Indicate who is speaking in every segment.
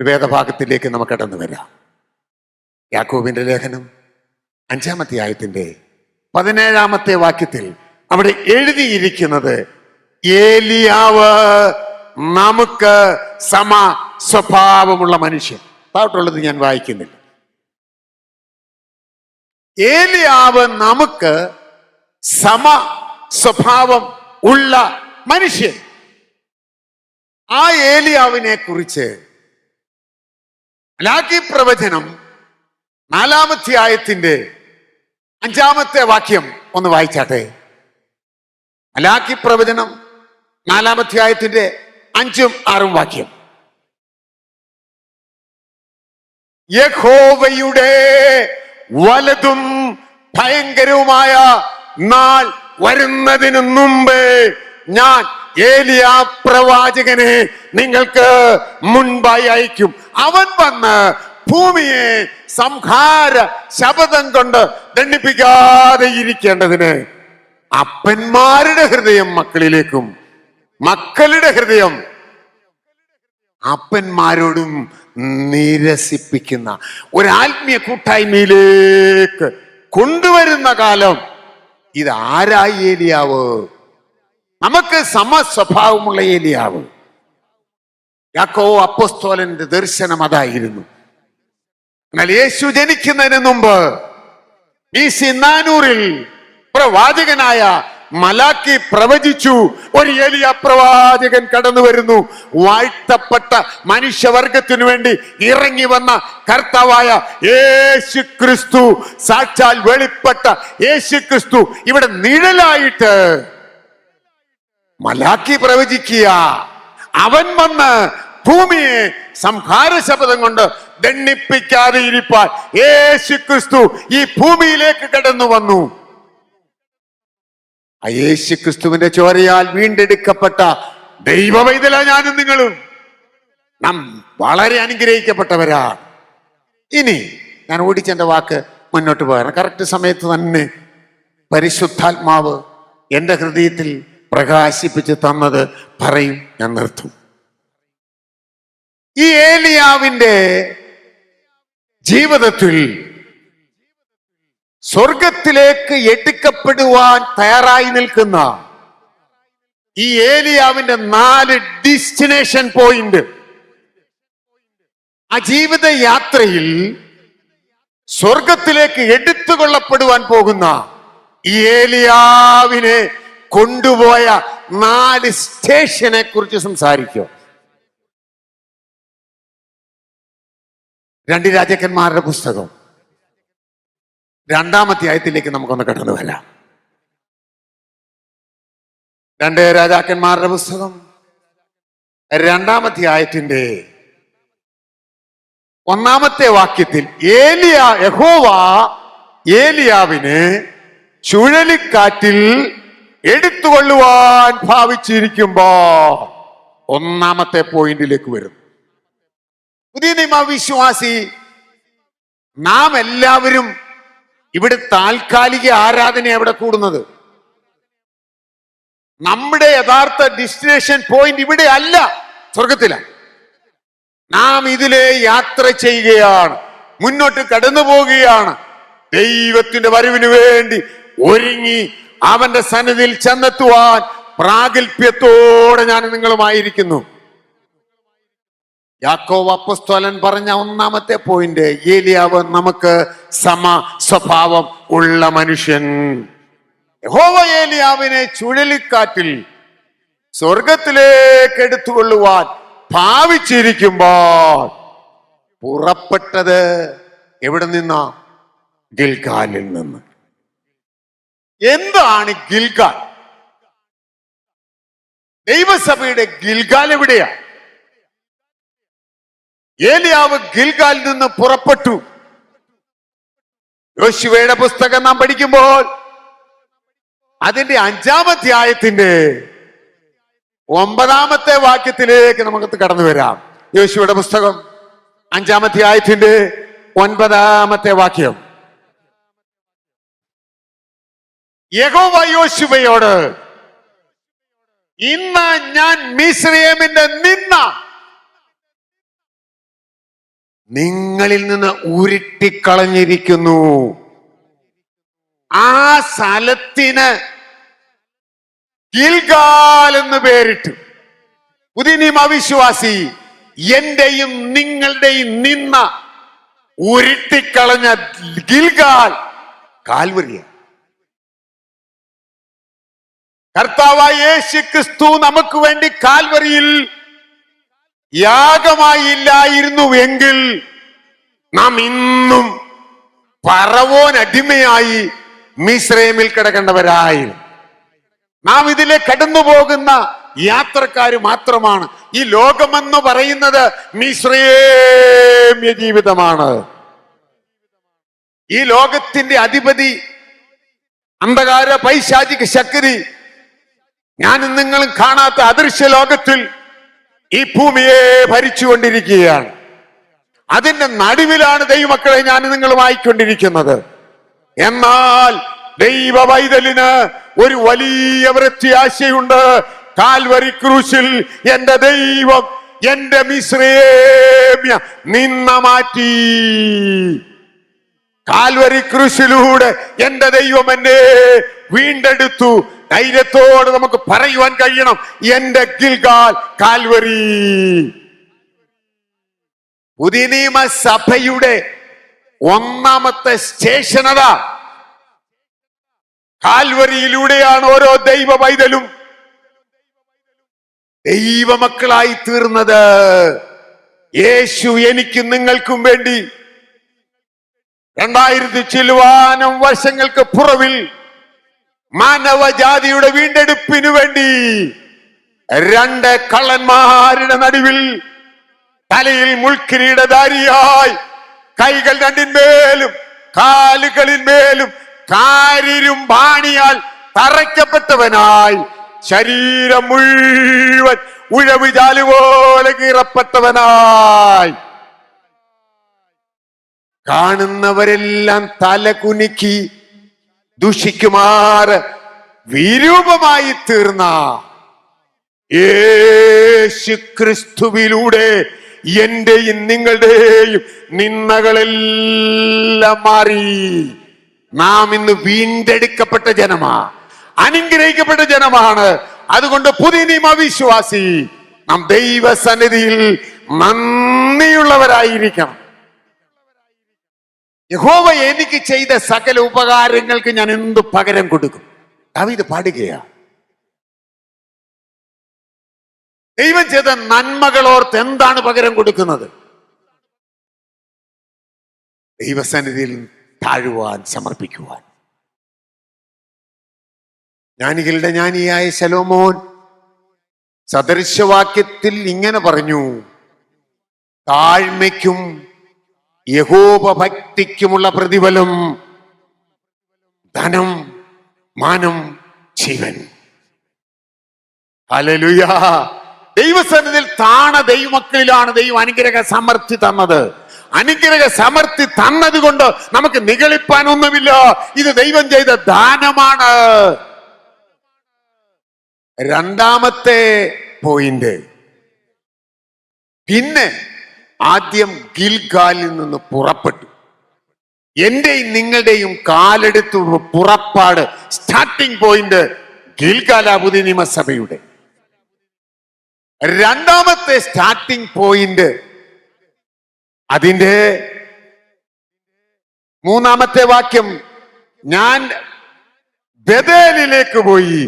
Speaker 1: ഒരു വേദഭാഗത്തിലേക്ക് നമുക്ക് കടന്നു വരാം. യാക്കോബിന്റെ ലേഖനം 5-ാം അധ്യായത്തിന്റെ 17-ാമത്തെ വാക്യത്തിൽ അവിടെ എഴുതിയിരിക്കുന്നത്, ഏലിയാവ് നമുക്ക് സമ സ്വഭാവമുള്ള മനുഷ്യൻ. താഴോട്ടുള്ളത് ഞാൻ വായിക്കുന്നില്ല. ഏലിയാവ് നമുക്ക് സമ സ്വഭാവം ഉള്ള മനുഷ്യൻ. ആ ഏലിയാവിനെ കുറിച്ച് മലാക്കി പ്രവചനം 4-ാം അധ്യായത്തിന്റെ 5-ാമത്തെ വാക്യം ഒന്ന് വായിച്ചാട്ടെ. മലാക്കി പ്രവചനം 4-ാം അധ്യായത്തിന്റെ 5ഉം 6ഉം വാക്യം. യഹോവയുടെ വലുതും ഭയങ്കരവുമായ നാൾ വരുന്നതിന് മുമ്പേ ഞാൻ ഏലിയാ പ്രവാചകനെ നിങ്ങൾക്ക് മുൻപായി അയക്കും. അവൻ വന്ന് ഭൂമിയെ സംഹാര ശപഥം കൊണ്ട് ദണ്ഡിപ്പിക്കാതെ ഇരിക്കേണ്ടതിന് അപ്പന്മാരുടെ ഹൃദയം മക്കളിലേക്കും മക്കളുടെ ഹൃദയം അപ്പന്മാരോടും നിരസിപ്പിക്കുന്ന ഒരു ആത്മീയ കൂട്ടായ്മയിലേക്ക് കൊണ്ടുവരുന്ന കാലം. ഇത് ആരായി ഏലിയാവ്? നമുക്ക് സമസ്വഭാവമുള്ള ഏലിയാവ്. യാക്കോബ് അപ്പോസ്തലന്റെ ദർശനം അതായിരുന്നു. എന്നാൽ യേശു ജനിക്കുന്നതിന് മുമ്പ് BC 400-ൽ പ്രവാചകനായ മലാക്കി പ്രവചിച്ചു, ഒരു ഏലിയ പ്രവാചകൻ കടന്നു വരുന്നു. വാഴ്ത്തപ്പെട്ട മനുഷ്യവർഗത്തിനു വേണ്ടി ഇറങ്ങി വന്ന കർത്താവായ യേശു ക്രിസ്തു, സാക്ഷാൽ വെളിപ്പെട്ട യേശു ക്രിസ്തു ഇവിടെ നിഴലായിട്ട് മലാക്കി പ്രവചിക്കുക. അവൻ വന്ന് ഭൂമിയെ സംഹാര ശപഥം കൊണ്ട് ദണ്ഡിപ്പിക്കാതെ ഇരിപ്പാൻ യേശു ക്രിസ്തു ഈ ഭൂമിയിലേക്ക് കടന്നു വന്നു. ആ യേശു ക്രിസ്തുവിന്റെ ചോരയാൽ വീണ്ടെടുക്കപ്പെട്ട ദൈവവൈതല ഞാനും നിങ്ങളും നാം വളരെ അനുഗ്രഹിക്കപ്പെട്ടവരാണ്. ഇനി ഞാൻ ഓടിച്ചെന്റെ വാക്ക് മുന്നോട്ട് പോകണം. കറക്റ്റ് സമയത്ത് തന്നെ പരിശുദ്ധാത്മാവ് എന്റെ ഹൃദയത്തിൽ പ്രകാശിപ്പിച്ച് തന്നത് പറയും, ഞാൻ നിർത്തും. ഈ ഏലിയാവിന്റെ ജീവിതത്തിൽ സ്വർഗത്തിലേക്ക് എടുക്കപ്പെടുവാൻ തയ്യാറായി നിൽക്കുന്ന ഈ ഏലിയാവിന്റെ 4 ഡെസ്റ്റിനേഷൻ പോയിന്റ്. ആ ജീവിത യാത്രയിൽ സ്വർഗത്തിലേക്ക് എടുത്തുകൊള്ളപ്പെടുവാൻ പോകുന്ന ഈ ഏലിയാവിനെ കൊണ്ടുപോയ 4 സ്റ്റേഷനെ കുറിച്ച് സംസാരിക്കുക. 2 രാജാക്കന്മാരുടെ പുസ്തകം 2-ാം അധ്യായത്തിലേക്ക് നമുക്കൊന്ന് കടന്നു വരാം. 2 രാജാക്കന്മാരുടെ പുസ്തകം 2-ാം അധ്യായത്തിന്റെ 1-ാമത്തെ വാക്യത്തിൽ യഹോവ ഏലിയാവിനെ ചുഴലിക്കാറ്റിൽ എടുത്തുകൊള്ളുവാൻ ഭാവിച്ചിരിക്കുമ്പോ 1-ാമത്തെ പോയിന്റിലേക്ക് വരും. പുതിയ നിയമ വിശ്വാസി നാം എല്ലാവരും ഇവിടെ താൽക്കാലിക ആരാധന എവിടെ കൂടുന്നത്? നമ്മുടെ യഥാർത്ഥ ഡെസ്റ്റിനേഷൻ പോയിന്റ് ഇവിടെ അല്ല, സ്വർഗത്തിലാണ്. നാം ഇതിലെ യാത്ര ചെയ്യുകയാണ്, മുന്നോട്ട് കടന്നു പോവുകയാണ്. ദൈവത്തിന്റെ വരവിന് വേണ്ടി ഒരുങ്ങി അവന്റെ സന്നിധിയിൽ ചെന്നെത്തുവാൻ പ്രാഗൽഭ്യത്തോടെ ഞാൻ നിങ്ങളുമായിരിക്കുന്നു. യാക്കോബ് അപ്പോസ്തലൻ പറഞ്ഞ 1-ാമത്തെ പോയിന്റ്, ഏലിയാവ് നമുക്ക് സമ സ്വഭാവം ഉള്ള മനുഷ്യൻ. യഹോവ ഏലിയാവിനെ ചുഴലിക്കാറ്റിൽ സ്വർഗത്തിലേക്ക് എടുത്തുകൊള്ളുവാൻ ഭാവിച്ചിരിക്കുമ്പോൾ പുറപ്പെട്ടത് എവിടെ നിന്നാ? ഗിൽഗാലിൽ നിന്ന്. എന്താണ് ഗിൽഗാൽ? ദൈവസഭയുടെ ഗിൽഗാൽ എവിടെയാ? ഏലിയാവ് ഗിൽഗാലിൽ നിന്ന് പുറപ്പെട്ടു. യോശുവയുടെ പുസ്തകം നാം പഠിക്കുമ്പോൾ അതിന്റെ 5-ാം അധ്യായത്തിന്റെ 9-ാമത്തെ വാക്യത്തിലേക്ക് നമുക്ക് കടന്നു വരാം. യോശുവയുടെ പുസ്തകം 5-ാം അധ്യായത്തിന്റെ 9-ാമത്തെ വാക്യം. യഹോവ യോശുവയോട്, ഇന്ന് ഞാൻ മിസ്രയീമിന്റെ നിന്ന നിങ്ങളിൽ നിന്ന് ഉരുട്ടിക്കളഞ്ഞിരിക്കുന്നു. ആ സ്ഥലത്തിന് ഗിൽഗാൽ എന്ന് പേരിട്ടു. പുതിയ നിയമ അവിശ്വാസി എന്റെയും നിങ്ങളുടെയും നിന്ന ഉരുട്ടിക്കളഞ്ഞ ഗിൽഗാൽ കാൽവരിയാണ്. കർത്താവായ യേശു ക്രിസ്തു നമുക്ക് വേണ്ടി കാൽവരിയിൽ യാഗമായില്ലായിരുന്നു എങ്കിൽ നാം ഇന്നും ഫറവോൻ അടിമയായി മിസ്രൈമിൽ കിടക്കേണ്ടവരായിരുന്നു. നാം ഇതിലെ കടന്നു പോകുന്ന യാത്രക്കാര് മാത്രമാണ്. ഈ ലോകമെന്ന് പറയുന്നത് മിസ്രൈമ്യ ജീവിതമാണ്. ഈ ലോകത്തിന്റെ അധിപതി അന്ധകാര പൈശാചിക ശക്തി ഞാനും നിങ്ങളും കാണാത്ത അദൃശ്യ ലോകത്തിൽ ഈ ഭൂമിയെ ഭരിച്ചുകൊണ്ടിരിക്കുകയാണ്. അതിന്റെ നടുവിലാണ് ദൈവമക്കളെ ഞാൻ നിങ്ങളുമായിക്കൊണ്ടിരിക്കുന്നത്. എന്നാൽ ദൈവ പൈതലിന് ഒരു വലിയ പ്രത്യാശയുണ്ട്. കാൽവരി ക്രൂശിൽ എന്റെ ദൈവം എന്റെ മിസ്രൈമ്യ നിന്ന മാറ്റി. കാൽവരി ക്രൂശിലൂടെ എന്റെ ദൈവം എന്നെ വീണ്ടെടുത്തു. ധൈര്യത്തോടെ നമുക്ക് പറയുവാൻ കഴിയണം, എന്റെ ഗിൽഗാൽ കാൽവരി. പുതിയ നിയമ സഭയുടെ ഒന്നാമത്തെ സ്റ്റേഷൻ അതാ. കാൽവരിയിലൂടെയാണ് ഓരോ ദൈവ പൈതലും ദൈവമക്കളായി തീർന്നത്. യേശു എനിക്കും നിങ്ങൾക്കും വേണ്ടി 2000 ചില്ലുവാനം വർഷങ്ങൾക്ക് പുറവിൽ മാനവജാതിയുടെ വീണ്ടെടുപ്പിനു വേണ്ടി 2 കള്ളന്മാരുടെ നടുവിൽ തലയിൽ മുൾക്കിരീടധാരിയായി കൈകൾ രണ്ടിന്മേലും കാലുകളിന്മേലും കാരിരും ബാണിയാൽ തറയ്ക്കപ്പെട്ടവനായി ശരീരം മുഴുവൻ ഉഴവുചാലു പോലെ കീറപ്പെട്ടവനായി കാണുന്നവരെല്ലാം തല കുനിക്കി ദുഷിക്കുമാറ് വിരൂപമായി തീർന്ന യേശു ക്രിസ്തുവിലൂടെ എന്റെയും നിങ്ങളുടെയും നിന്ദകളെല്ലാം മാറി നാം ഇന്ന് വീണ്ടെടുക്കപ്പെട്ട ജനമാ, അനുഗ്രഹിക്കപ്പെട്ട ജനമാണ്. അതുകൊണ്ട് പുതിയ നിയമ വിശ്വാസി നാം ദൈവസന്നിധിയിൽ നന്ദിയുള്ളവരായിരിക്കണം. യഹോവ എനിക്ക് ചെയ്ത സകല ഉപകാരങ്ങൾക്ക് ഞാൻ എന്ത് പകരം കൊടുക്കും? ദാവീദ് പാടുകയാണ്. ദൈവം ചെയ്ത നന്മകളോർത്ത് എന്താണ് പകരം കൊടുക്കുന്നത്? ദൈവസന്നിധിയിൽ താഴുവാൻ, സമർപ്പിക്കുവാൻ. ജ്ഞാനികളുടെ ജ്ഞാനിയായ ശലോമോൻ സദൃശവാക്യത്തിൽ ഇങ്ങനെ പറഞ്ഞു, താഴ്മയ്ക്കും യഹോവ ഭക്തിക്കുമുള്ള പ്രതിഫലം ധനം, മാനം, ജീവൻ. ഹല്ലേലൂയ. ദൈവസന്നിധിയിൽ താണ ദൈവമക്കളിലാണ് ദൈവം അനുഗ്രഹ സമൃദ്ധി തന്നത്. അനുഗ്രഹ സമൃദ്ധി തന്നത് കൊണ്ട് നമുക്ക് നിഗളിപ്പാനൊന്നുമില്ല. ഇത് ദൈവം ചെയ്ത ദാനമാണ്. രണ്ടാമത്തെ പോയിന്റ്, പിന്നെ ആദ്യം ഗിൽഗാലിൽ നിന്ന് പുറപ്പെട്ടു. എന്റെയും നിങ്ങളുടെയും കാലെടുത്ത് പുറപ്പാട്, സ്റ്റാർട്ടിംഗ് പോയിന്റ് ഗിൽഗാല പുതിയ നിയമസഭയുടെ. രണ്ടാമത്തെ സ്റ്റാർട്ടിംഗ് പോയിന്റ്, അതിന്റെ 3-ാമത്തെ വാക്യം, ഞാൻ ബേഥേലിലേക്ക് പോയി.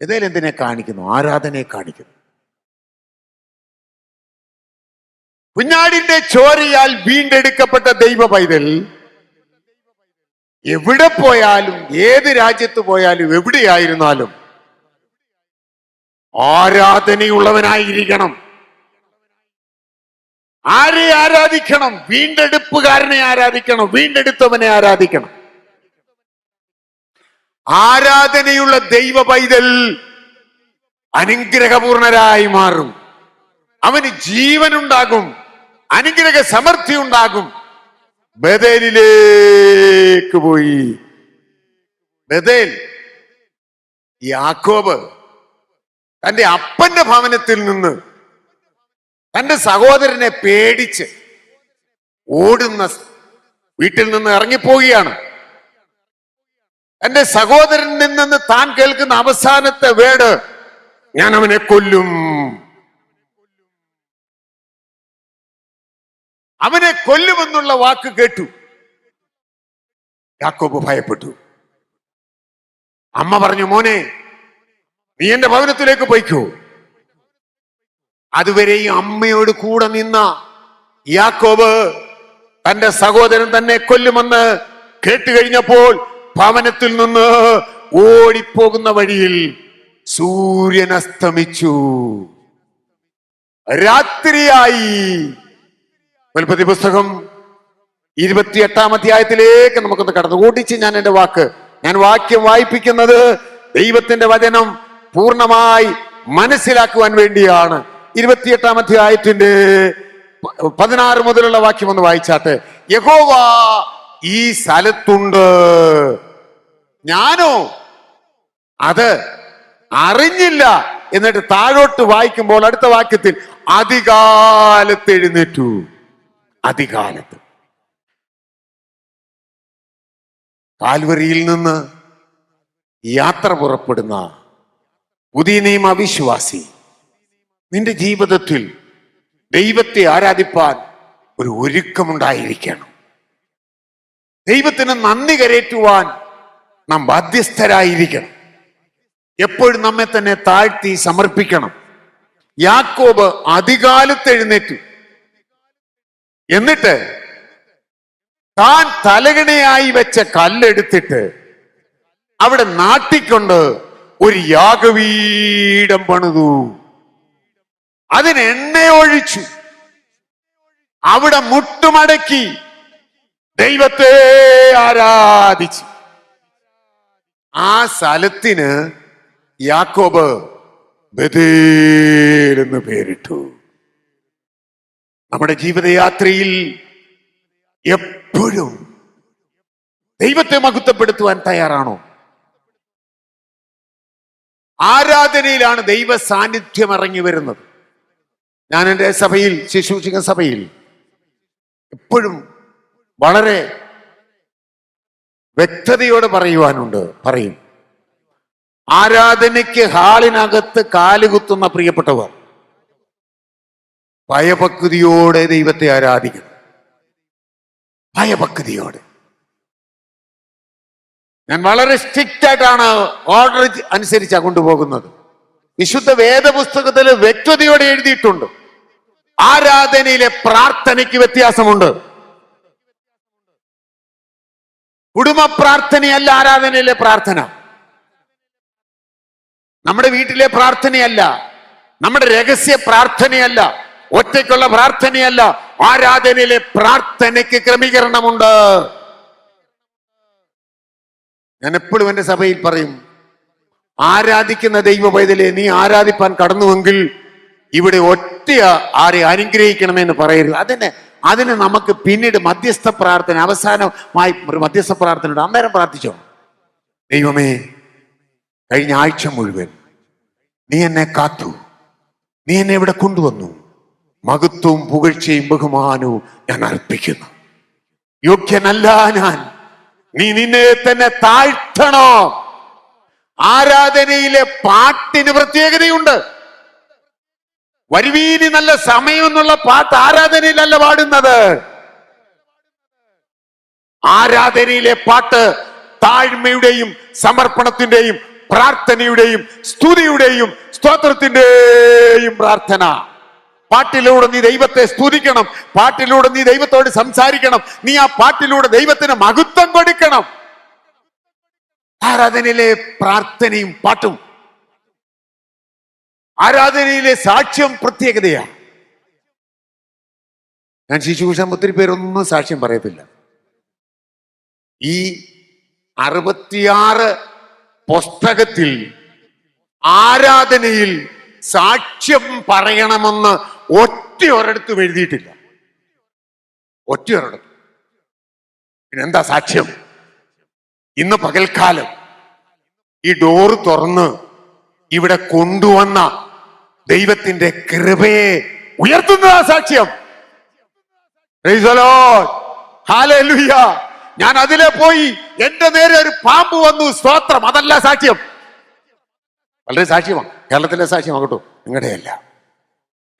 Speaker 1: ബേഥേൽ എന്തിനെ കാണിക്കുന്നു? ആരാധനയെ കാണിക്കുന്നു. കുഞ്ഞാടിന്റെ ചോരയാൽ വീണ്ടെടുക്കപ്പെട്ട ദൈവ പൈതൽ എവിടെ പോയാലും, ഏത് രാജ്യത്ത് പോയാലും, എവിടെയായിരുന്നാലും ആരാധനയുള്ളവനായിരിക്കണം. ആരെ ആരാധിക്കണം? വീണ്ടെടുപ്പുകാരനെ ആരാധിക്കണം, വീണ്ടെടുത്തവനെ ആരാധിക്കണം. ആരാധനയുള്ള ദൈവ പൈതൽ അനുഗ്രഹപൂർണരായി മാറും. അവന് ജീവനുണ്ടാകും, അനുഗ്രഹ സമൃദ്ധി ഉണ്ടാകും. ബേഥേലിലേക്ക് പോയി. ബേഥേൽ, യാക്കോബ് തന്റെ അപ്പന്റെ ഭവനത്തിൽ നിന്ന് തന്റെ സഹോദരനെ പേടിച്ച് ഓടുന്ന വീട്ടിൽ നിന്ന് ഇറങ്ങിപ്പോവുകയാണ്. തന്റെ സഹോദരനിൽ നിന്ന് താൻ കേൾക്കുന്ന അവസാനത്തെ വേർഡ്, ഞാൻ അവനെ കൊല്ലും. അവനെ കൊല്ലുമെന്നുള്ള വാക്ക് കേട്ടു. യാക്കോബ് ഭയപ്പെട്ടു. അമ്മ പറഞ്ഞു, മോനെ, നീ എന്റെ ഭവനത്തിലേക്ക് പോയിക്കോ. അതുവരെയും അമ്മയോട് കൂടെ നിന്ന യാക്കോബ് തന്റെ സഹോദരൻ തന്നെ കൊല്ലുമെന്ന് കേട്ടുകഴിഞ്ഞപ്പോൾ ഭവനത്തിൽ നിന്ന് ഓടിപ്പോകുന്ന വഴിയിൽ സൂര്യൻ അസ്തമിച്ചു. രാത്രിയായി. ഉൽപ്പത്തി പുസ്തകം 28-ാം അധ്യായത്തിലേക്ക് നമുക്കൊന്ന് കടന്നു. ഓടിച്ച് ഞാൻ വാക്യം വായിപ്പിക്കുന്നത് ദൈവത്തിന്റെ വചനം പൂർണ്ണമായി മനസ്സിലാക്കുവാൻ വേണ്ടിയാണ്. 28-ാം അധ്യായത്തിന്റെ 16 മുതലുള്ള വാക്യം ഒന്ന് വായിച്ചാട്ടെ. യഹോവ ഈ സ്ഥലത്തുണ്ട്, ഞാനോ അത് അറിഞ്ഞില്ല. എന്നിട്ട് താഴോട്ട് വായിക്കുമ്പോൾ അടുത്ത വാക്യത്തിൽ അതികാലത്ത് എഴുന്നേറ്റു. അതികാലത്ത്. കാൽവരിയിൽ നിന്ന് യാത്ര പുറപ്പെടുന്ന പുതിയ നിയമ അവിശ്വാസി, നിന്റെ ജീവിതത്തിൽ ദൈവത്തെ ആരാധിപ്പാൻ ഒരു ഒരുക്കമുണ്ടായിരിക്കണം. ദൈവത്തിന് നന്ദി കരേറ്റുവാൻ നാം ബാധ്യസ്ഥരായിരിക്കണം. എപ്പോഴും നമ്മെ തന്നെ താഴ്ത്തി സമർപ്പിക്കണം. യാക്കോബ് അതികാലത്ത് എഴുന്നേറ്റു. എന്നിട്ട് താൻ തലകണയായി വെച്ച കല്ലെടുത്തിട്ട് അവിടെ നാട്ടിക്കൊണ്ട് ഒരു യാഗപീഠം പണിതു. അതിന് എണ്ണയൊഴിച്ചു. അവിടെ മുട്ടുമടക്കി ദൈവത്തെ ആരാധിച്ചു. ആ സ്ഥലത്തിന് യാക്കോബ് ബേഥേൽ എന്ന് പേരിട്ടു. നമ്മുടെ ജീവിതയാത്രയിൽ എപ്പോഴും ദൈവത്തെ മഹത്വപ്പെടുത്തുവാൻ തയ്യാറാണോ? ആരാധനയിലാണ് ദൈവ സാന്നിധ്യം ഇറങ്ങി വരുന്നത്. ഞാൻ എൻ്റെ സഭയിൽ, ശുശ്രൂഷിക്കുന്ന സഭയിൽ എപ്പോഴും വളരെ വ്യക്തതയോടെ പറയും. ആരാധനയ്ക്ക് ഹാളിനകത്ത് കാലുകുത്തുന്ന പ്രിയപ്പെട്ടവർ ഭയഭക്തിയോടെ ദൈവത്തെ ആരാധിക്കണം. ഭയഭക്തിയോടെ. ഞാൻ വളരെ സ്ട്രിക്റ്റ് ആയിട്ടാണ് ഓർഡർ അനുസരിച്ചാണ് കൊണ്ടുപോകുന്നത്. വിശുദ്ധ വേദപുസ്തകത്തിൽ വ്യക്തതയോടെ എഴുതിയിട്ടുണ്ട്. ആരാധനയിലെ പ്രാർത്ഥനയ്ക്ക് വ്യത്യാസമുണ്ട്. കുടുംബ പ്രാർത്ഥനയല്ല ആരാധനയിലെ പ്രാർത്ഥന. നമ്മുടെ വീട്ടിലെ പ്രാർത്ഥനയല്ല, നമ്മുടെ രഹസ്യ പ്രാർത്ഥനയല്ല, ഒറ്റയ്ക്കുള്ള പ്രാർത്ഥനയല്ല. ആരാധനയിലെ പ്രാർത്ഥനയ്ക്ക് ക്രമീകരണമുണ്ട്. ഞാൻ എപ്പോഴും എൻ്റെ സഭയിൽ പറയും, ആരാധിക്കുന്ന ദൈവ പൈതലെ, നീ ആരാധിപ്പാൻ കടന്നുവെങ്കിൽ ഇവിടെ ഒറ്റ ആരെ അനുഗ്രഹിക്കണമെന്ന് പറയരുത്. അതിന് നമുക്ക് പിന്നീട് മധ്യസ്ഥ പ്രാർത്ഥന, അവസാനമായി ഒരു മധ്യസ്ഥ പ്രാർത്ഥന ഉണ്ട്. അന്നേരം പ്രാർത്ഥിച്ചോ, ദൈവമേ, കഴിഞ്ഞ ആഴ്ച മുഴുവൻ നീ എന്നെ കാത്തു, നീ എന്നെ ഇവിടെ കൊണ്ടുവന്നു. മഹത്വവും പുകഴ്ചയും ബഹുമാനവും ഞാൻ അർപ്പിക്കുന്നു. യോഗ്യനല്ല ഞാൻ, നീ നിന്നെ തന്നെ താഴ്ത്തണോ. ആരാധനയിലെ പാട്ടിന് പ്രത്യേകതയുണ്ട്. വരുവീനി നല്ല സമയം എന്നുള്ള പാട്ട് ആരാധനയിലല്ല പാടുന്നത്. ആരാധനയിലെ പാട്ട് താഴ്മയുടെയും സമർപ്പണത്തിന്റെയും പ്രാർത്ഥനയുടെയും സ്തുതിയുടെയും സ്തോത്രത്തിന്റെയും പ്രാർത്ഥന. പാട്ടിലൂടെ നീ ദൈവത്തെ സ്തുതിക്കണം. പാട്ടിലൂടെ നീ ദൈവത്തോട് സംസാരിക്കണം. നീ ആ പാട്ടിലൂടെ ദൈവത്തിന് മഹത്വം കൊടുക്കണം. ആരാധനയിലെ പ്രാർത്ഥനയും പാട്ടും, ആരാധനയിലെ സാക്ഷ്യം പ്രത്യേകതയാണ്. ഞാൻ ശിശുഭൂഷൺ ഒത്തിരി പേരൊന്നും സാക്ഷ്യം പറയത്തില്ല. ഈ 66 പുസ്തകത്തിൽ ആരാധനയിൽ സാക്ഷ്യം പറയണമെന്ന് ഒറ്റയൊരിടത്തും എഴുതിയിട്ടില്ല. ഒറ്റയൊരിടത്തും. പിന്നെന്താ സാക്ഷ്യം? ഇന്ന് പകൽക്കാലം ഈ ഡോറ് തുറന്ന് ഇവിടെ കൊണ്ടുവന്ന ദൈവത്തിന്റെ കൃപയെ ഉയർത്തുന്നതാ സാക്ഷ്യം. Praise the Lord. Hallelujah. ഞാൻ അതിലെ പോയി, എന്റെ നേരെ ഒരു പാമ്പ് വന്നു, സ്തോത്രം. അതല്ല സാക്ഷ്യം. വളരെ സാക്ഷ്യമാണ്, കേരളത്തിലെ സാക്ഷ്യമാണ് കേട്ടോ, നിങ്ങളുടെയല്ല.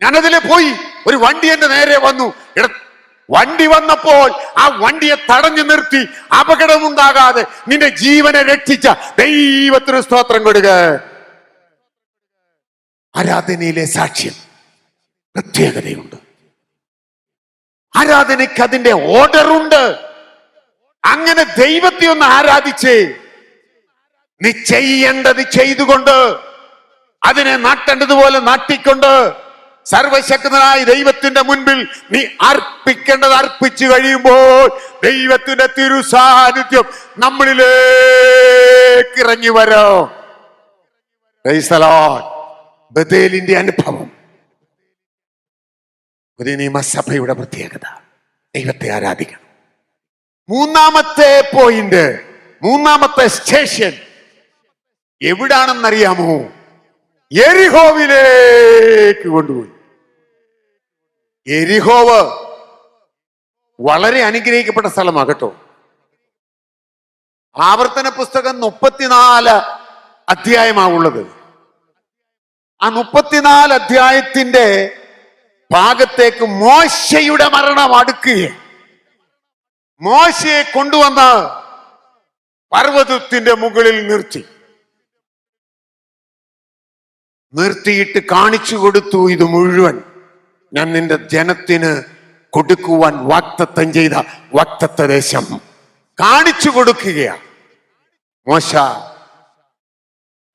Speaker 1: ഞാനതിലെ പോയി, ഒരു വണ്ടി എന്റെ നേരെ വന്നു. വണ്ടി വന്നപ്പോൾ ആ വണ്ടിയെ തടഞ്ഞു നിർത്തി, അപകടമുണ്ടാകാതെ നിന്റെ ജീവനെ രക്ഷിച്ച ദൈവത്തിന് സ്തോത്രം കൊടുക്കുക. ആരാധനയിലെ സാക്ഷ്യം പ്രത്യേകതയുണ്ട്. ആരാധനയ്ക്ക് അതിന്റെ ഓർഡറുണ്ട്. അങ്ങനെ ദൈവത്തെ ഒന്ന് ആരാധിച്ചേ, നീ ചെയ്യേണ്ടത് ചെയ്തുകൊണ്ട്, അതിനെ നാട്ടേണ്ടതുപോലെ നാട്ടിക്കൊണ്ട്, സർവശക്തനായ ദൈവത്തിന്റെ മുൻപിൽ നീ അർപ്പിക്കേണ്ടത് അർപ്പിച്ചു കഴിയുമ്പോൾ ദൈവത്തിന്റെ തിരുസാന്നിധ്യം നമ്മളിലേക്ക് ഇറങ്ങി വരും. Praise the Lord. ബഥേലിന്റെ അനുഭവം പുതിയ നിയമസഭയുടെ പ്രത്യേകത. ദൈവത്തെ ആരാധിക്കണം. മൂന്നാമത്തെ പോയിന്റ്, മൂന്നാമത്തെ സ്റ്റേഷൻ എവിടാണെന്നറിയാമോ? യെരിഹോവിലേക്ക് കൊണ്ടുപോയി. യെരിഹോവ് വളരെ അനുഗ്രഹിക്കപ്പെട്ട സ്ഥലമാണ് കേട്ടോ. ആവർത്തന പുസ്തകം 34 അധ്യായമാണുള്ളത്. ആ 34 അധ്യായത്തിന്റെ ഭാഗത്തേക്ക് മോശയുടെ മരണം അടുക്കുകയാണ്. മോശയെ കൊണ്ടുവന്ന് പർവ്വതത്തിന്റെ മുകളിൽ നിർത്തിയിട്ട് കാണിച്ചു കൊടുത്തു, ഇത് മുഴുവൻ ഞാൻ നിന്റെ ജനത്തിന് കൊടുക്കുവാൻ വാഗ്ദത്തം ചെയ്ത വാഗ്ദത്ത ദേശം കാണിച്ചു കൊടുക്കുകയാണ്. മോശ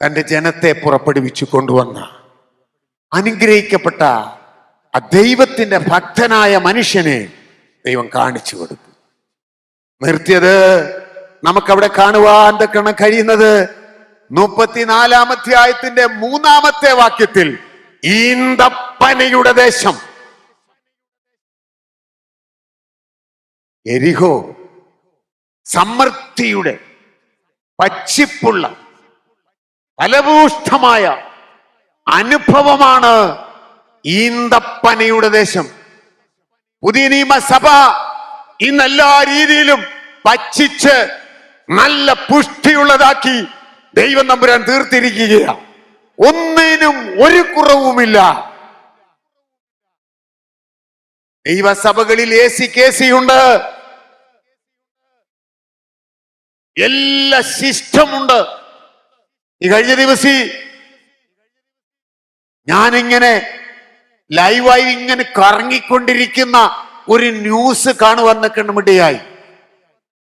Speaker 1: തന്റെ ജനത്തെ പുറപ്പെടുവിച്ചു കൊണ്ടുവന്ന അനുഗ്രഹിക്കപ്പെട്ട ആ ദൈവത്തിന്റെ ഭക്തനായ മനുഷ്യനെ ദൈവം കാണിച്ചു കൊടുത്തു. നിർത്തിയത് നമുക്കവിടെ കാണുവാൻ കഴിയുന്നത് 34 അധ്യായത്തിന്റെ 3-ാമത്തെ വാക്യത്തിൽ, ഈന്തപ്പനയുടെ ദേശം. യെരിഹോ സമൃദ്ധിയുടെ, പച്ചിപ്പുള്ള, ഫലഭൂഷ്ടമായ അനുഭവമാണ് ഈന്തപ്പനയുടെ ദേശം. പുതിയ നിയമസഭ ഇന്നെല്ലാ രീതിയിലും പച്ചിച്ച് നല്ല പുഷ്ടിയുള്ളതാക്കി ദൈവം തമ്പുരാൻ തീർത്തിരിക്കുകയാണ്. ഒന്നിനും ഒരു കുറവുമില്ല. ദൈവസഭകളിൽ AC ഉണ്ട്, എല്ലാ സിസ്റ്റമുണ്ട്. ഈ കഴിഞ്ഞ ദിവസം ഞാനിങ്ങനെ ലൈവായി ഇങ്ങനെ കറങ്ങിക്കൊണ്ടിരിക്കുന്ന ഒരു ന്യൂസ് കാണുവാൻ കണ്ടുമിടയായി.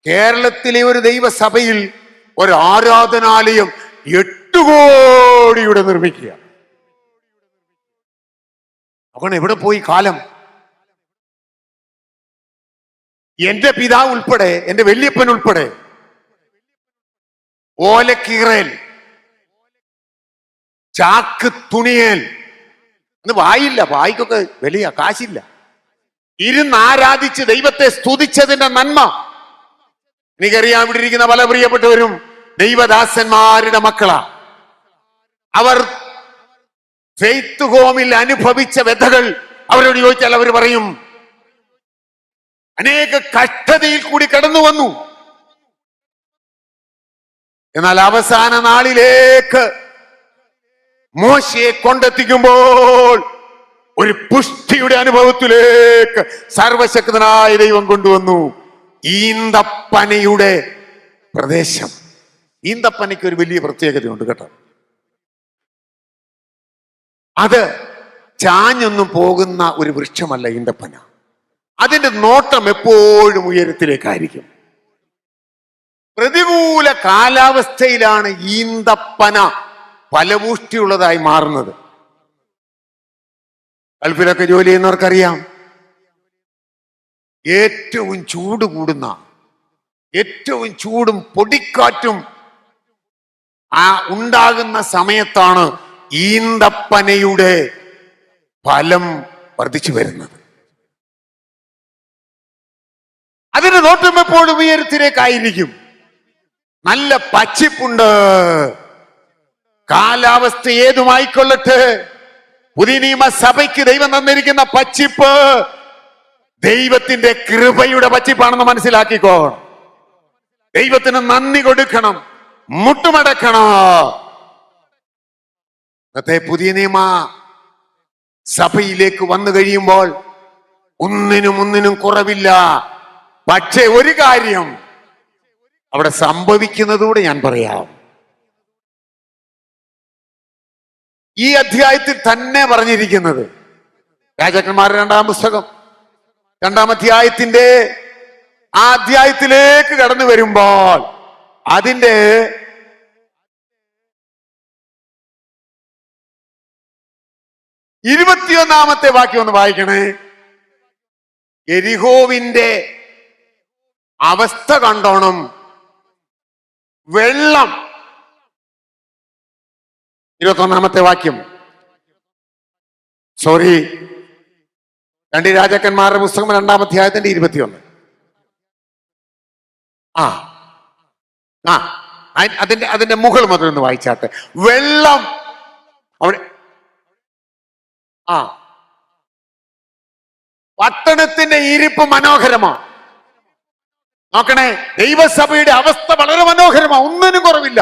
Speaker 1: കേരളത്തിലെ ഒരു ദൈവസഭയിൽ ഒരു ആരാധനാലയം 8 കോടിയുടെ നിർമ്മിക്കുക. അപ്പോൾ എവിടെ പോയി കാലം? എന്റെ പിതാവ് ഉൾപ്പെടെ, എന്റെ വല്യപ്പൻ ഉൾപ്പെടെ ഓലക്കീറേൽ, ചാക്ക് തുണിയേൽ, അന്ന് വായില്ല, വായിക്കൊക്കെ വലിയ കാശില്ല, ഇരുന്ന് ആരാധിച്ച് ദൈവത്തെ സ്തുതിച്ചതിന്റെ നന്മ എനിക്കറിയാം. ഇവിടെ ഇരിക്കുന്ന പല പ്രിയപ്പെട്ടവരും ദൈവദാസന്മാരുടെ മക്കളാ. അവർ ഫെയ്ത്ത് ഹോമിൽ അനുഭവിച്ച വ്യഥകൾ അവരോട് ചോദിച്ചാൽ അവർ പറയും, അനേക കഷ്ടതയിൽ കൂടി കടന്നു വന്നു. എന്നാൽ അവസാന നാളിലേക്ക് മോശയെ കൊണ്ടെത്തിക്കുമ്പോൾ ഒരു പുഷ്ടിയുടെ അനുഭവത്തിലേക്ക് സർവശക്തനായ ദൈവം കൊണ്ടുവന്നു. ഈന്തപ്പനയുടെ പ്രദേശം. ഈന്തപ്പനയ്ക്ക് ഒരു വലിയ പ്രത്യേകതയുണ്ട് കേട്ടോ. അത് ചാഞ്ഞൊന്നും പോകുന്ന ഒരു വൃക്ഷമല്ല ഈന്തപ്പന. അതിന്റെ നോട്ടം എപ്പോഴും ഉയരത്തിലേക്കായിരിക്കും. പ്രതികൂല കാലാവസ്ഥയിലാണ് ഈന്തപ്പന ഫലപുഷ്ടിയുള്ളതായി മാറുന്നത്. ഗൾഫിലൊക്കെ ജോലി ചെയ്യുന്നവർക്കറിയാം, ഏറ്റവും ചൂട് കൂടുന്ന, ഏറ്റവും ചൂടും പൊടിക്കാറ്റും ഉണ്ടാകുന്ന സമയത്താണ് ഈന്തപ്പനയുടെ ഫലം വർദ്ധിച്ചു വരുന്നത്. അതിന് നോട്ടം എപ്പോഴും ഉയരത്തിലേക്കായിരിക്കും. നല്ല പച്ചിപ്പുണ്ട്. കാലാവസ്ഥ ഏതുമായിക്കൊള്ളട്ടെ, പുതിയ നിയമ സഭയ്ക്ക് ദൈവം തന്നിരിക്കുന്ന പച്ചിപ്പ് ദൈവത്തിന്റെ കൃപയുടെ പച്ചിപ്പാണെന്ന് മനസ്സിലാക്കിക്കോ. ദൈവത്തിന് നന്ദി കൊടുക്കണം, മുട്ടുമടക്കണം. ഇന്നത്തെ പുതിയ നിയമ സഭയിലേക്ക് വന്നു കഴിയുമ്പോൾ ഒന്നിനും കുറവില്ല. പക്ഷേ ഒരു കാര്യം അവിടെ സംഭവിക്കുന്നതൂടെ ഞാൻ പറയാം. ഈ അധ്യായത്തിൽ തന്നെ പറഞ്ഞിരിക്കുന്നത്, രാജാക്കന്മാരുടെ 2-ാം പുസ്തകം 2-ാം അധ്യായത്തിന്റെ ആ അധ്യായത്തിലേക്ക് കടന്നു വരുമ്പോൾ അതിന്റെ 21-ാമത്തെ വാക്യം ഒന്ന് വായിക്കണേ. യെരിഹോവിന്റെ അവസ്ഥ കണ്ടോണം. വെള്ളം, 21-ാമത്തെ വാക്യം, സോറി, 2 രാജാക്കന്മാരുടെ പുസ്തകം 2-ാം അധ്യായത്തിന്റെ 21. അതിന്റെ മുകൾ മുതൽ ഒന്ന് വായിച്ചാട്ടെ. വെള്ളം അവിടെ, പട്ടണത്തിന്റെ ഇരിപ്പ് മനോഹരമാണ്. നോക്കണേ, ദൈവസഭയുടെ അവസ്ഥ വളരെ മനോഹരമാണ്, ഒന്നിനും കുറവില്ല.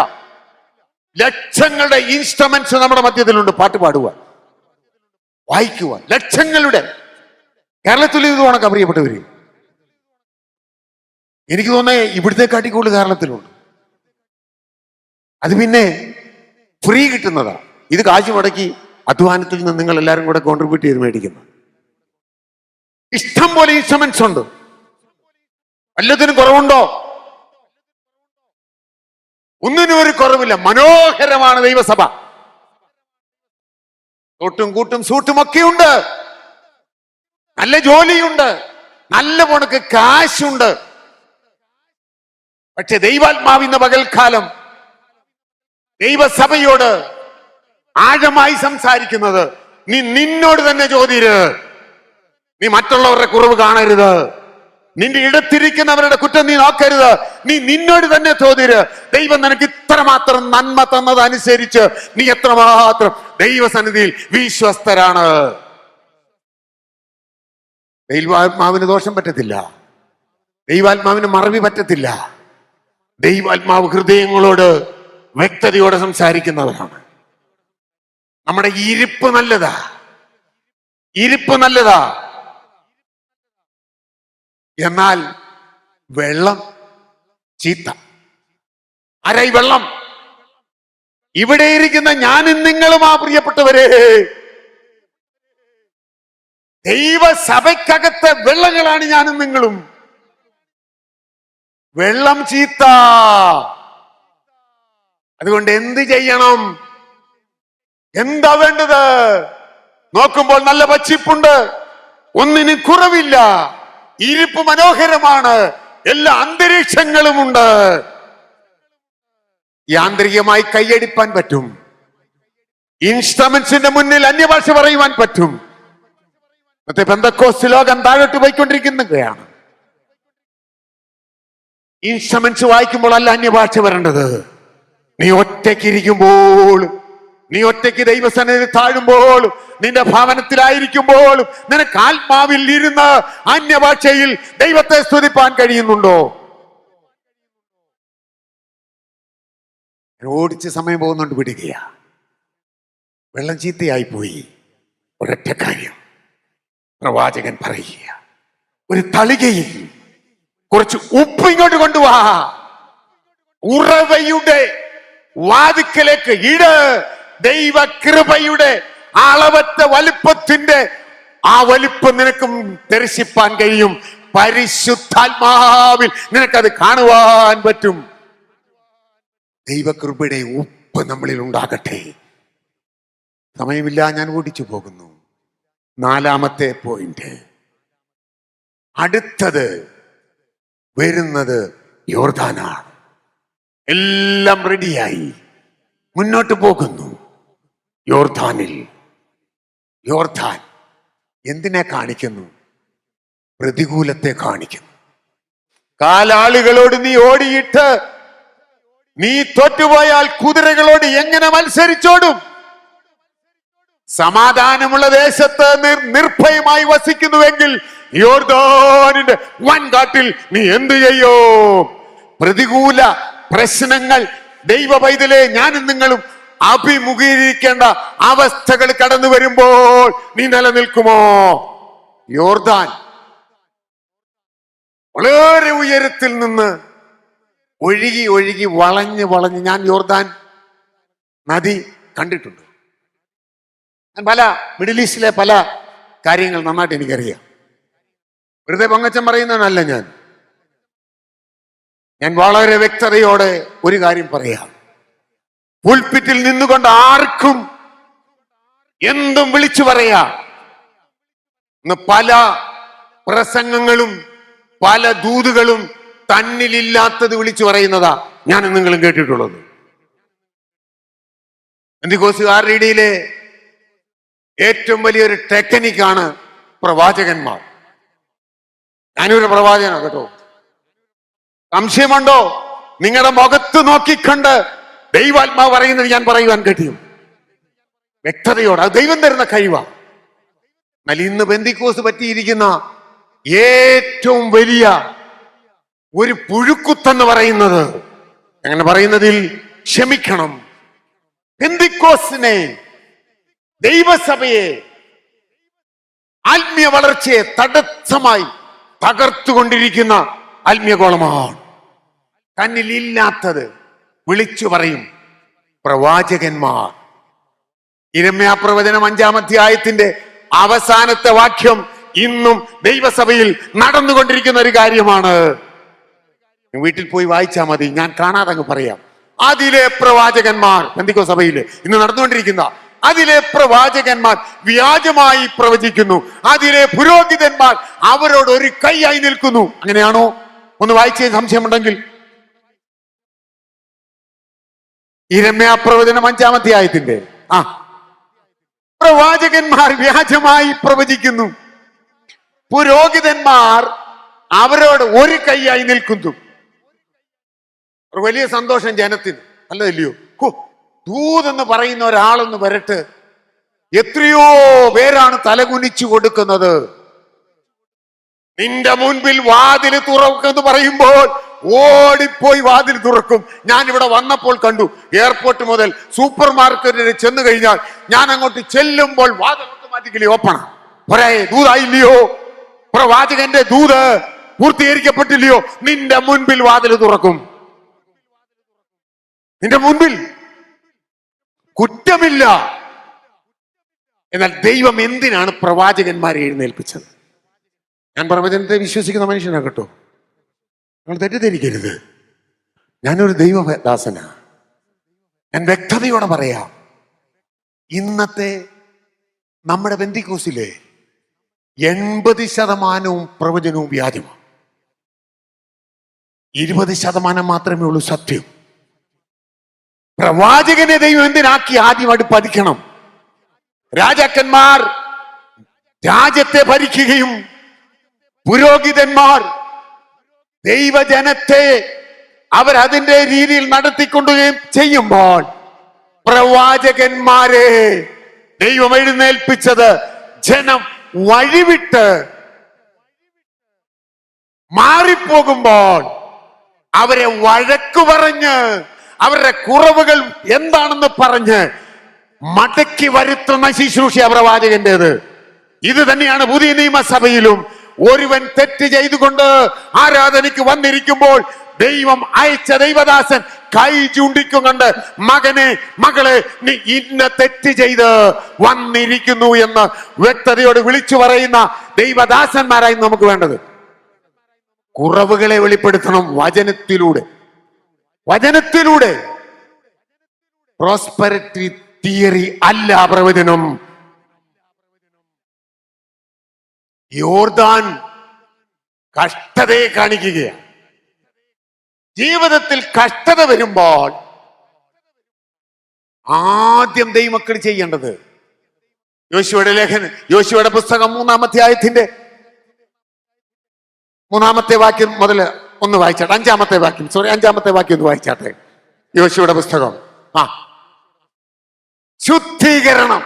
Speaker 1: ലക്ഷങ്ങളുടെ ഇൻസ്ട്രുമെന്റ്സ് നമ്മുടെ മധ്യത്തിലുണ്ട്. പാട്ട് പാടുവാൻ, വായിക്കുവാൻ ലക്ഷങ്ങളുടെ. കേരളത്തിൽ ഇത് കണക്കാ പ്രിയപ്പെട്ടവര്. എനിക്ക് തോന്നുന്നേ ഇവിടുത്തെ കാട്ടിക്കൂടുതൽ കേരളത്തിലുണ്ട്. അത് പിന്നെ ഫ്രീ കിട്ടുന്നതാ. ഇത് കാശ് മുടക്കി അധ്വാനത്തിൽ നിന്ന് നിങ്ങൾ എല്ലാവരും കൂടെ കോൺട്രിബ്യൂട്ട് ചെയ്ത് മേടിക്കുന്നു. ഇഷ്ടം പോലെ ഇൻസ്ട്രുമെന്റ്സ് ഉണ്ട്. വല്ലതിനും കുറവുണ്ടോ? ഒന്നിനും ഒരു കുറവില്ല. മനോഹരമാണ് ദൈവസഭ. തൊട്ടും കൂട്ടും സൂട്ടും ഒക്കെ ഉണ്ട്. നല്ല ജോലിയുണ്ട്, നല്ല പോണക്ക് കാശുണ്ട്. പക്ഷെ ദൈവാത്മാവിന്റെ പകൽക്കാലം ദൈവസഭയോട് ആഴമായി സംസാരിക്കുന്നത്, നീ നിന്നോട് തന്നെ ചോദ്യര്. നീ മറ്റുള്ളവരുടെ കുറവ് കാണരുത്. നിന്റെ ഇടത്തിരിക്കുന്നവരുടെ കുറ്റം നീ നോക്കരുത്. നീ നിന്നോട് തന്നെ ചോദ്യര്. ദൈവം നിനക്ക് ഇത്രമാത്രം നന്മ തന്നതനുസരിച്ച് നീ എത്രമാത്രം ദൈവസന്നിധിയിൽ വിശ്വസ്തരാണ്. ദൈവാത്മാവിന് ദോഷം പറ്റത്തില്ല. ദൈവാത്മാവിന് മറവി പറ്റത്തില്ല. ദൈവാത്മാവ് ഹൃദയങ്ങളോട് വ്യക്തതയോടെ സംസാരിക്കുന്നവരാണ്. നമ്മുടെ ഇരിപ്പ് നല്ലതാ, ഇരിപ്പ് നല്ലതാ. എന്നാൽ വെള്ളം ചീത്ത. ആരായി വെള്ളം? ഇവിടെ ഇരിക്കുന്ന ഞാനും നിങ്ങളുമാ പ്രിയപ്പെട്ടവരെ. ദൈവസഭയ്ക്കകത്തെ വെള്ളങ്ങളാണ് ഞാനും നിങ്ങളും. വെള്ളം ചീത്ത. അതുകൊണ്ട് എന്ത് ചെയ്യണം? എന്താ വേണ്ടത്? നോക്കുമ്പോൾ നല്ല പച്ചിപ്പുണ്ട്, ഒന്നിനും കുറവില്ല, ഇരിപ്പ് മനോഹരമാണ്, എല്ലാ അന്തരീക്ഷങ്ങളുമുണ്ട്. യാന്ത്രികമായി കൈയടിപ്പാൻ പറ്റും. ഇൻസ്ട്രുമെന്റ്സിന്റെ മുന്നിൽ അന്യഭാഷ പറയുവാൻ പറ്റും. മറ്റേ പെന്തക്കോസ്റ്റ് ലോകം താഴോട്ട് പോയിക്കൊണ്ടിരിക്കുകയാണ്. ഇൻസ്ട്രുമെന്റ്സ് വായിക്കുമ്പോൾ അല്ല അന്യഭാഷ വരേണ്ടത്. നീ ഒറ്റയ്ക്കിരിക്കുമ്പോൾ, നീ ഒറ്റയ്ക്ക് ദൈവസന്നിധിയിൽ താഴുമ്പോൾ, നിന്റെ ഭവനത്തിലായിരിക്കുമ്പോൾ നിനക്ക് ആത്മാവിൽ ഇരുന്ന് അന്യഭാഷയിൽ ദൈവത്തെ സ്തുതിപ്പാൻ കഴിയുന്നുണ്ടോ? ഓടിച്ച് സമയം പോകുന്നുണ്ട്, വിടുകയാ. വെള്ളം ചീത്തയായി പോയി. ഒരൊറ്റ കാര്യം പ്രവാചകൻ പറയുക, ഒരു തളികയിൽ കുറച്ച് ഉപ്പ് ഇങ്ങോട്ട് കൊണ്ടുവാ, ഉറവയുടെ വാതിക്കലേക്ക് ഇട്. ദൈവ കൃപയുടെ അളവറ്റ വലിപ്പത്തിന്റെ ആ വലിപ്പം നിനക്കും ദർശിപ്പാൻ കഴിയും. പരിശുദ്ധാത്മാവിൽ നിനക്കത് കാണുവാൻ പറ്റും. ദൈവകൃപയുടെ ഉപ്പ് നമ്മളിൽ ഉണ്ടാകട്ടെ. സമയമില്ല, ഞാൻ ഓടിച്ചു പോകുന്നു. 4-ാമത്തെ പോയിന്റ്. അടുത്തത് വരുന്നത് യോർദാനാണ്. എല്ലാം റെഡിയായി മുന്നോട്ട് പോകുന്നു. യോർദാനിൽ, യോർദാൻ എന്തിനെ കാണിക്കുന്നു? പ്രതികൂലത്തെ കാണിക്കുന്നു. കാലാളുകളോട് നീ ഓടിയിട്ട് നീ തോറ്റുപോയാൽ കുതിരകളോട് എങ്ങനെ മത്സരിച്ചോടും? സമാധാനമുള്ള ദേശത്ത് നിർഭയമായി വസിക്കുന്നുവെങ്കിൽ യോർദാനിന്റെ വൻകാട്ടിൽ നീ എന്തു ചെയ്യോ? പ്രതികൂല പ്രശ്നങ്ങൾ ദൈവ പൈതലേ ഞാനും നിങ്ങളും അഭിമുഖീകരിക്കേണ്ട അവസ്ഥകൾ കടന്നു വരുമ്പോൾ നീ നിലനിൽക്കുമോ? യോർദാൻ വളരെ ഉയരത്തിൽ നിന്ന് ഒഴുകി ഒഴുകി വളഞ്ഞ് വളഞ്ഞ്, ഞാൻ യോർദാൻ നദി കണ്ടിട്ടുണ്ട്. ഞാൻ പല മിഡിൽ ഈസ്റ്റിലെ പല കാര്യങ്ങൾ നന്നായിട്ട് എനിക്കറിയാം. വെറുതെ പൊങ്ങച്ചം പറയുന്നതല്ല. ഞാൻ വളരെ വ്യക്തതയോടെ ഒരു കാര്യം പറയാം. പുൽപ്പിറ്റിൽ നിന്നുകൊണ്ട് ആർക്കും എന്തും വിളിച്ചു പറയാം. ഇന്ന് പല പ്രസംഗങ്ങളും പല ദൂതുകളും തന്നിലില്ലാത്തത് വിളിച്ചു പറയുന്നതാ ഞാനും നിങ്ങളും കേട്ടിട്ടുള്ളത്. പെന്തിക്കോസ്തുകാരുടെ ഇടയിലെ ഏറ്റവും വലിയൊരു ടെക്നിക്കാണ് പ്രവാചകന്മാർ. ഞാനൊരു പ്രവാചകനാണ് കേട്ടോ. സംശയമുണ്ടോ? നിങ്ങളുടെ മുഖത്ത് നോക്കിക്കണ്ട് ദൈവാത്മാവ് പറയുന്നത് ഞാൻ പറയുവാൻ കഴിയും വ്യക്തതയോടെ. അത് ദൈവം തരുന്ന കഴിവാണ്. എന്നാൽ ഇന്ന് പെന്തിക്കോസ് പറ്റിയിരിക്കുന്ന ഏറ്റവും വലിയ ഒരു പുഴുക്കുത്തെന്ന് പറയുന്നത്, അങ്ങനെ പറയുന്നതിൽ ക്ഷമിക്കണം, പെന്തിക്കോസിനെ, ദൈവസഭയെ, ആത്മീയ വളർച്ചയെ തടസ്സമായി തകർത്തുകൊണ്ടിരിക്കുന്ന ആത്മീയഗോളമാണ്. തന്നിലില്ലാത്തത് വിളിച്ചു പറയും പ്രവാചകന്മാർ. യിരെമ്യാ പ്രവചനം 5-ാം അധ്യായത്തിന്റെ അവസാനത്തെ വാക്യം ഇന്നും ദൈവസഭയിൽ നടന്നുകൊണ്ടിരിക്കുന്ന ഒരു കാര്യമാണ്. വീട്ടിൽ പോയി വായിച്ചാൽ മതി, ഞാൻ കാണാതെ അങ്ങ് പറയാം. അതിലെ പ്രവാചകന്മാർ, പെന്തിക്കോസ് സഭയിൽ ഇന്ന് നടന്നുകൊണ്ടിരിക്കുന്ന അതിലെ പ്രവാചകന്മാർ വ്യാജമായി പ്രവചിക്കുന്നു. അതിലെ പുരോഹിതന്മാർ അവരോട് ഒരു കൈയായി നിൽക്കുന്നു. അങ്ങനെയാണോ? ഒന്ന് വായിച്ചേ, സംശയമുണ്ടെങ്കിൽ. യിരെമ്യാ പ്രവചനം 5-ാം അധ്യായത്തിന്റെ പ്രവാചകന്മാർ വ്യാജമായി പ്രവചിക്കുന്നു, പുരോഹിതന്മാർ അവരോട് ഒരു കൈയായി നിൽക്കുന്നു. ഒരു വലിയ സന്തോഷം ജനത്തിന്, അല്ലതല്ലയോ? ദൂതെന്ന് പറയുന്ന ഒരാളൊന്ന് വരട്ടെ. എത്രയോ പേരാണ് തലകുനിച്ചു കൊടുക്കുന്നത്. നിന്റെ മുൻപിൽ വാതിൽ തുറക്കെന്ന് പറയുമ്പോൾ ഓടിപ്പോയി വാതിൽ തുറക്കും. ഞാൻ ഇവിടെ വന്നപ്പോൾ കണ്ടു, എയർപോർട്ട് മുതൽ സൂപ്പർ മാർക്കറ്റിൽ ചെന്ന് കഴിഞ്ഞാൽ ഞാൻ അങ്ങോട്ട് ചെല്ലുമ്പോൾ വാതിൽ ഓട്ടോമാറ്റിക്കലി ഓപ്പണാ. ഒരേ ദൂതായില്ലയോ? പ്രവാചകന്റെ ദൂത് പൂർത്തീകരിക്കപ്പെട്ടില്ലയോ? നിന്റെ മുൻപിൽ വാതിൽ തുറക്കും. നിന്റെ മുൻപിൽ കുറ്റമില്ല. എന്നാൽ ദൈവം എന്തിനാണ് പ്രവാചകന്മാരെ എഴുന്നേൽപ്പിച്ചത്? ഞാൻ പ്രവചനത്തെ വിശ്വസിക്കുന്ന മനുഷ്യനാണ് കേട്ടോ, നിങ്ങൾ തെറ്റിദ്ധരിക്കരുത്. ഞാനൊരു ദൈവദാസനാ. ഞാൻ വ്യക്തതയോടെ പറയാം, ഇന്നത്തെ നമ്മുടെ പെന്തിക്കോസിലെ 80% പ്രവചനവും വ്യാജമാണ്. 20% മാത്രമേ ഉള്ളൂ സത്യം. പ്രവാചകനെ ദൈവം എന്തിനാക്കി? ആദ്യമായിട്ട് പഠിക്കണം. രാജാക്കന്മാർ രാജ്യത്തെ ഭരിക്കുകയും പുരോഹിതന്മാർ ദൈവജനത്തെ അവരതിന്റെ രീതിയിൽ നടത്തിക്കൊണ്ടുകയും ചെയ്യുമ്പോൾ പ്രവാചകന്മാരെ ദൈവം എഴുന്നേൽപ്പിച്ചത് ജനം വഴിവിട്ട് മാറിപ്പോകുമ്പോൾ അവരെ വഴക്കു പറഞ്ഞ് അവരുടെ കുറവുകൾ എന്താണെന്ന് പറഞ്ഞ് മടക്കി വരുത്തുന്ന ശുശ്രൂഷ പ്രവാചകന്റേത്. ഇത് തന്നെയാണ് പുതിയ നിയമസഭയിലും. ഒരുവൻ തെറ്റ് ചെയ്തുകൊണ്ട് ആരാധനയ്ക്ക് വന്നിരിക്കുമ്പോൾ ദൈവം അയച്ച ദൈവദാസൻ കൈ ചൂണ്ടിക്കും കണ്ട്, മകനെ, മകളെ, നീ ഇന്ന തെറ്റ് ചെയ്ത് വന്നിരിക്കുന്നു എന്ന് വ്യക്തതയോട് വിളിച്ചു പറയുന്ന ദൈവദാസന്മാരായി നമുക്ക് വേണ്ടത്. കുറവുകളെ വെളിപ്പെടുത്തണം വചനത്തിലൂടെ. വചനത്തിലൂടെ. പ്രോസ്പെരിറ്റി തിയറി അല്ല പ്രവചനം. യോർദാൻ കഷ്ടതയെ കാണിക്കുകയാണ്. ജീവിതത്തിൽ കഷ്ടത വരുമ്പോൾ ആദ്യം ദൈവമക്കൾ ചെയ്യേണ്ടത്, യോശുവയുടെ പുസ്തകം 3-ാം അധ്യായത്തിന്റെ 3-ാമത്തെ വാക്യം മുതൽ ഒന്ന് വായിച്ചാട്ടെ. 5-ാമത്തെ വാക്യം ഒന്ന് വായിച്ചാട്ടെ. യോശുവയുടെ പുസ്തകം. ശുദ്ധീകരണം.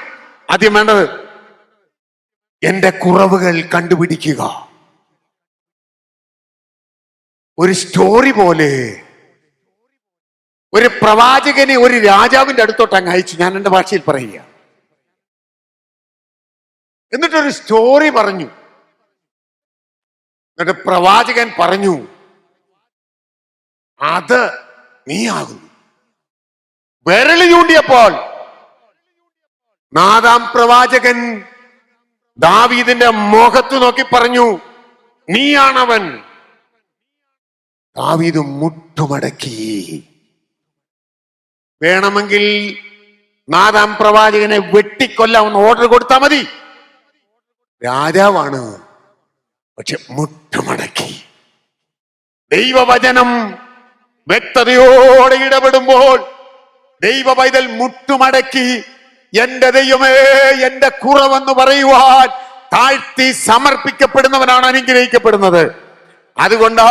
Speaker 1: ആദ്യം വേണ്ടത് എന്റെ കുറവുകൾ കണ്ടുപിടിക്കുക. ഒരു സ്റ്റോറി പോലെ ഒരു പ്രവാചകനെ ഒരു രാജാവിന്റെ അടുത്തോട്ട് അങ്ങ് അയച്ചു. ഞാൻ എന്റെ ഭാഷയിൽ പറയുക. എന്നിട്ടൊരു സ്റ്റോറി പറഞ്ഞു. എന്നിട്ട് പ്രവാചകൻ പറഞ്ഞു, അത് നീയാകുന്നു. വിരൽ ചൂണ്ടിയപ്പോൾ നാദാം പ്രവാചകൻ ദാവീദിന്റെ മുഖത്ത് നോക്കി പറഞ്ഞു, നീയാണവൻ. ദാവീദ് മുട്ടുമടക്കി. വേണമെങ്കിൽ നാദാം പ്രവാചകനെ വെട്ടിക്കൊല്ലാവുന്ന ഓർഡർ കൊടുത്താൽ മതി. രാജാവാണ്. പക്ഷെ മുട്ടുമടക്കി. ദൈവവചനം വ്യക്തതയോടെ ഇടപെടുമ്പോൾ ദൈവ പൈതൽ മുട്ടുമടക്കി എന്റെ ദൈവമേ എന്റെ കുറവെന്ന് പറയുവാൻ താഴ്ത്തി സമർപ്പിക്കപ്പെടുന്നവനാണ് അനുഗ്രഹിക്കപ്പെടുന്നത്. അതുകൊണ്ട്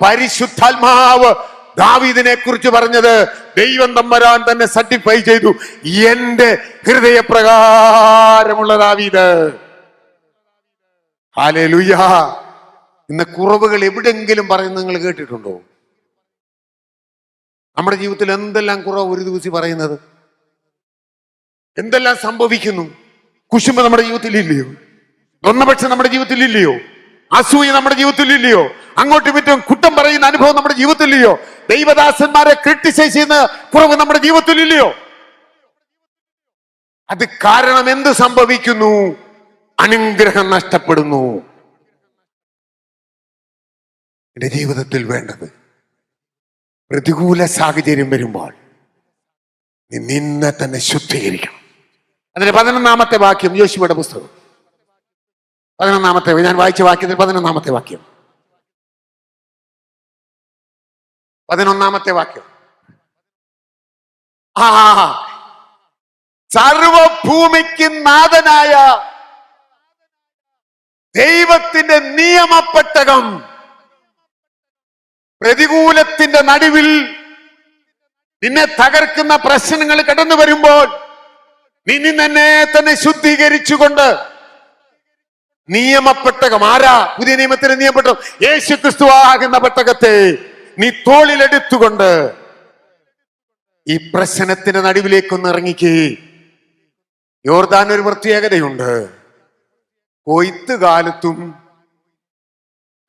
Speaker 1: പരിശുദ്ധാത്മാവ് ദാവീദിനെ കുറിച്ച് പറഞ്ഞത് ദൈവം തമ്പുരാൻ തന്നെ സർട്ടിഫൈ ചെയ്തു, എന്റെ ഹൃദയപ്രകാരമുള്ള ദാവീദ്. ഹല്ലേലൂയ. ഇന്ന് കുറവുകൾ എവിടെങ്കിലും പറയുന്നത് നിങ്ങൾ കേട്ടിട്ടുണ്ടോ? നമ്മുടെ ജീവിതത്തിൽ എന്തെല്ലാം കുറവ് ഒരു ദിവസം പറയുന്നത്, എന്തെല്ലാം സംഭവിക്കുന്നു. കുശുമ്പ് നമ്മുടെ ജീവിതത്തിൽ ഇല്ലയോ? ഒന്നപക്ഷം നമ്മുടെ ജീവിതത്തിൽ ഇല്ലയോ? അസൂയ നമ്മുടെ ജീവിതത്തിൽ ഇല്ലയോ? അങ്ങോട്ടും ഇങ്ങോട്ടും കുറ്റം പറയുന്ന അനുഭവം നമ്മുടെ ജീവിതത്തിൽ ഇല്ലയോ? ദൈവദാസന്മാരെ ക്രിട്ടിസൈസ് ചെയ്യുന്ന കുറവ് നമ്മുടെ ജീവിതത്തിൽ ഇല്ലയോ? അത് കാരണം എന്ത് സംഭവിക്കുന്നു? അനുഗ്രഹം നഷ്ടപ്പെടുന്നു. എന്റെ ജീവിതത്തിൽ വേണ്ടത് പ്രതികൂല സാഹചര്യം വരുമ്പോൾ നീ നിന്നെ തന്നെ ശുദ്ധീകരിക്കണം. അതിന്റെ 11-ാമത്തെ വാക്യം, യോശുവയുടെ പുസ്തകം 11-ാമത്തെ, ഞാൻ വായിച്ച വാക്യത്തിൽ 11-ാമത്തെ വാക്യം, 11-ാമത്തെ വാക്യം. സർവഭൂമിക്ക് നാഥനായ ദൈവത്തിന്റെ നിയമപ്പെട്ടകം പ്രതികൂലത്തിന്റെ നടുവിൽ നിന്നെ തകർക്കുന്ന പ്രശ്നങ്ങൾ കടന്നു വരുമ്പോൾ നീ നിന്നെ തന്നെ ശുദ്ധീകരിച്ചുകൊണ്ട് നിയമപ്പെട്ടകം, ആരാ? പുതിയ നിയമത്തിന് നിയമപ്പെട്ടകം യേശു ക്രിസ്തുവാകുന്ന പെട്ടകത്തെ നീ തോളിലെടുത്തുകൊണ്ട് ഈ പ്രശ്നത്തിന്റെ നടുവിലേക്കൊന്ന് ഇറങ്ങിക്കേ. യോർദാൻ ഒരു പ്രത്യേകതയുണ്ട്. കൊയ്ത്ത് കാലത്തും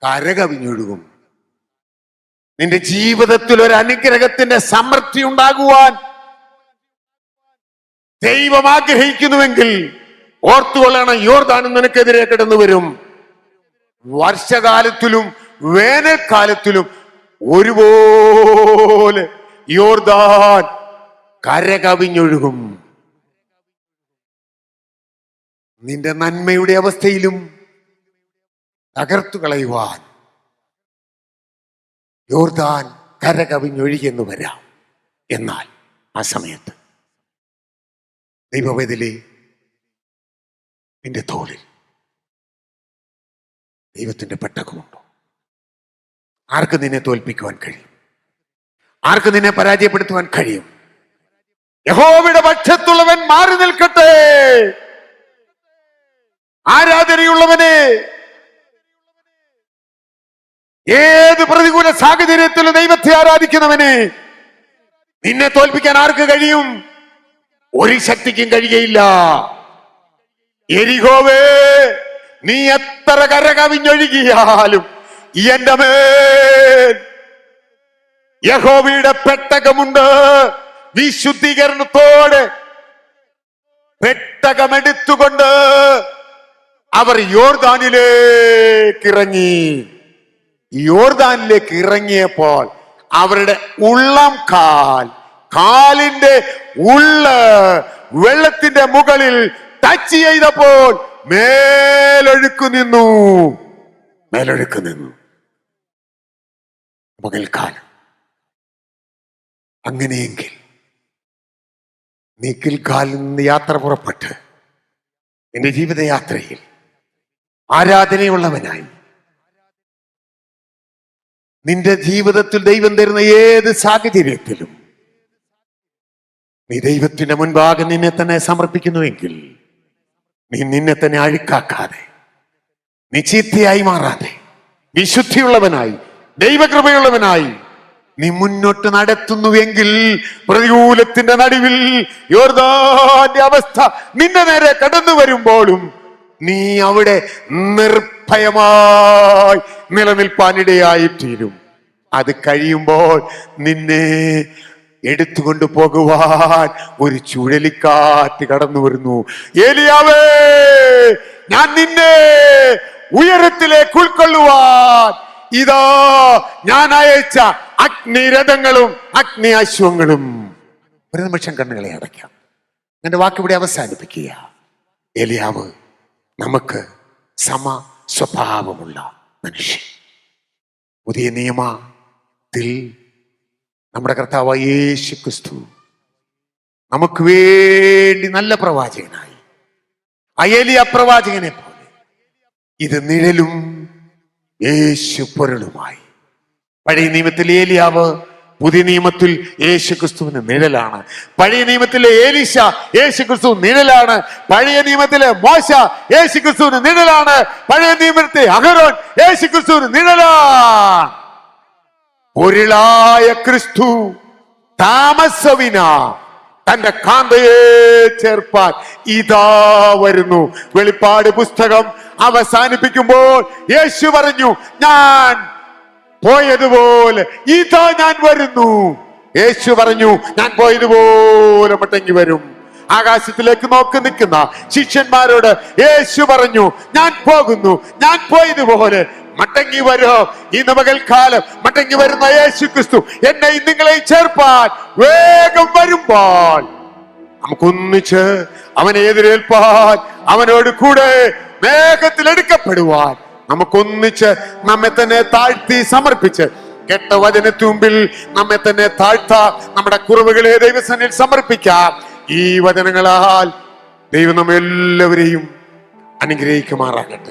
Speaker 1: കരകവിഞ്ഞൊഴുകും. നിന്റെ ജീവിതത്തിൽ ഒരു അനുഗ്രഹത്തിന്റെ സമൃദ്ധി ഉണ്ടാകുവാൻ ദൈവം ആഗ്രഹിക്കുന്നുവെങ്കിൽ ഓർത്തുകൊള്ളണം, യോർദാനും നിനക്കെതിരെ കിടന്നു വരും. വർഷകാലത്തിലും വേനൽക്കാലത്തിലും ഒരുപോലെ യോർദാൻ കരകവിഞ്ഞൊഴുകും. നിന്റെ നന്മയുടെ അവസ്ഥയിലും തകർത്തു കളയുവാൻ യോർദാൻ കരകവിഞ്ഞൊഴുകിയെന്ന് വരാം. എന്നാൽ ആ സമയത്ത് ദൈവവേദിലെ നിന്റെ തോളിൽ ദൈവത്തിന്റെ പെട്ടകമുണ്ടോ? ആർക്ക് നിന്നെ തോൽപ്പിക്കുവാൻ കഴിയും? ആർക്ക് നിന്നെ പരാജയപ്പെടുത്തുവാൻ കഴിയും? യഹോവയുടെ പക്ഷത്തുള്ളവൻ മാറി നിൽക്കട്ടെ. ആരാധനയുള്ളവനെ, ഏത് പ്രതികൂല സാഹചര്യത്തിലും ദൈവത്തെ ആരാധിക്കുന്നവനെ നിന്നെ തോൽപ്പിക്കാൻ ആർക്ക് കഴിയും? ഒരു ശക്തിക്കും കഴിയുകയില്ല. യെരിഹോവേ, നീ എത്ര കരകവിഞ്ഞൊഴുകിയാലും എന്റെ മേൽ യഹോവയുടെ പെട്ടകമുണ്ട്. വിശുദ്ധീകരണത്തോടെ പെട്ടകമെടുത്തുകൊണ്ട് അവർ യോർദാനിലേക്ക് ഇറങ്ങി. യോർദാനിലേക്ക് ഇറങ്ങിയപ്പോൾ അവരുടെ ഉള്ളം കാലിന്റെ ഉള്ള് വെള്ളത്തിന്റെ മുകളിൽ ടച്ച് ചെയ്തപ്പോൾ മേലൊഴുക്ക് നിന്നു. പകൽക്കാലം. അങ്ങനെയെങ്കിൽ നീ കിൽഗാലിൽ നിന്ന് യാത്ര പുറപ്പെട്ട് നിന്റെ ജീവിതയാത്രയിൽ ആരാധനയുള്ളവനായി നിന്റെ ജീവിതത്തിൽ ദൈവം തരുന്ന ഏത് സാഹചര്യത്തിലും നീ ദൈവത്തിന്റെ മുൻപാകെ നിന്നെ തന്നെ സമർപ്പിക്കുന്നുവെങ്കിൽ നീ നിന്നെ തന്നെ അഴുക്കാക്കാതെ, നീ ചീത്തയായി മാറാതെ, വിശുദ്ധിയുള്ളവനായി, ദൈവകൃപയുള്ളവനായി നീ മുന്നോട്ട് നടത്തുന്നുവെങ്കിൽ പ്രതികൂലത്തിന്റെ നടുവിൽ യോർദാന്റെ അവസ്ഥ നിന്റെ നേരെ കടന്നു വരുമ്പോഴും നീ അവിടെ നിർഭയമായി നിലനിൽപ്പാനിടയായി തീരും. അത് കഴിയുമ്പോൾ നിന്നെ എടുത്തുകൊണ്ട് പോകുവാൻ ഒരു ചുഴലിക്കാറ്റ് കടന്നു വരുന്നു. ഏലിയാവേ, ഞാൻ നിന്നെ ഉയരത്തിലേക്ക് ഉൾക്കൊള്ളുവാൻ ഇതാ ഞാൻ അയച്ച അഗ്നിരഥങ്ങളും അഗ്നി അശ്വങ്ങളും. ഒരു നിമിഷം കണ്ണുകളെ അടയ്ക്കാം. എന്റെ വാക്കിവിടെ അവസാനിപ്പിക്കുക. ഏലിയാവ് നമുക്ക് സമ സ്വഭാവമുള്ള മനുഷ്യൻ. പുതിയ നിയമത്തിൽ നമ്മുടെ കർത്താവായ യേശു ക്രിസ്തു നമുക്ക് വേണ്ടി നല്ല പ്രവാചകനായി. ആ ഏലിയ പ്രവാചകനെ പോലെ ഇത് നിഴലും യേശു പൊരുളുമായി. പഴയ നിയമത്തിൽ ഏലിയാവ്, പുതിയ നിയമത്തിൽ യേശു ക്രിസ്തുവിന് നിഴലാണ്. പഴയ നിയമത്തിലെ ഏലീശ യേശു ക്രിസ്തു നിഴലാണ്. പഴയ നിയമത്തിലെ മോശ യേശു ക്രിസ്തുവിന് നിഴലാണ്. പഴയ നിയമത്തിലെ അഹരോൻ യേശു ക്രിസ്തുവിന് നിഴലാണ്. പൊരുളായ ക്രിസ്തു താമസവിന തന്റെ കാന്തയെ ചേർപ്പാൻ ഇതാ വരുന്നു. വെളിപ്പാട് പുസ്തകം അവസാനിപ്പിക്കുമ്പോൾ യേശു പറഞ്ഞു, ഞാൻ പോയതുപോലെ ഇതാ ഞാൻ വരുന്നു. യേശു പറഞ്ഞു, ഞാൻ പോയതുപോലെ മടങ്ങി വരും. ആകാശത്തിലേക്ക് നോക്കി നിൽക്കുന്ന ശിഷ്യന്മാരോട് യേശു പറഞ്ഞു, ഞാൻ പോകുന്നു, ഞാൻ പോയതുപോലെ മടങ്ങി വരോ. ഇന്ന് പകൽക്കാലം മടങ്ങി വരുന്ന യേശു ക്രിസ്തു എന്നെയും നിങ്ങളെയും ചേർപ്പാൻ വേഗം വരുമ്പോൾ നമുക്കൊന്നിച്ച് അവനെ എതിരേൽപ്പാൻ, അവനോട് കൂടെ വേഗത്തിൽ എടുക്കപ്പെടുവാൻ നമുക്കൊന്നിച്ച് നമ്മെ തന്നെ താഴ്ത്തി സമർപ്പിച്ച് കെട്ട വചനത്തുമ്പിൽ നമ്മെ തന്നെ താഴ്ത്താം. നമ്മുടെ കുറവുകളെ ദൈവസന്നിധിയിൽ സമർപ്പിക്കാം. ഈ വചനങ്ങളാൽ ദൈവം നമ്മെല്ലാവരെയും അനുഗ്രഹിക്കുമാറാകട്ടെ.